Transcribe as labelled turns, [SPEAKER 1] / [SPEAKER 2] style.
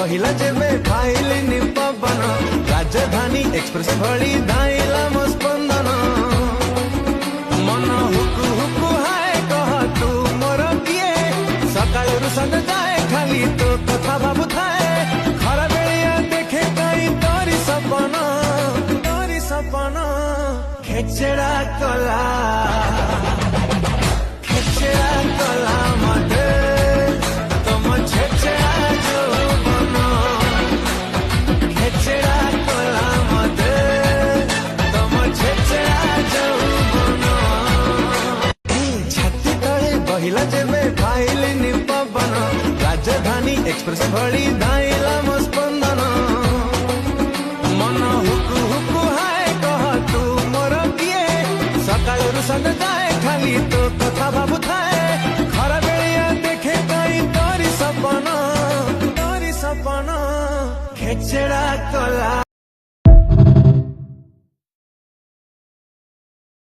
[SPEAKER 1] बहिला जेबे खाइलिनि पवन राजधानी एक्सप्रेस भली धाइला मो स्पंदन मन हुकु हुकु हाय कह तू मोर किए सकाळु संग जाए खाली तो कथा भाबु थाए खरा बेलिया देखे कई तोरी सपना खेचड़ा कला मते तुम छेचड़ा जो बनो खेचड़ा कला मते तुम छेचड़ा जो बनो छाती तले बहिला जेबे खाइलिनि पवन राजधानी एक्सप्रेस भली धाइला मो स्पंदन मन हुकु हुकु हाय कह तू मोर किए सकाळु संग जाए खाली तो कथा भाबु थाए खरा बेलिया देखे कई तोरी सपना खेचड़ा कला।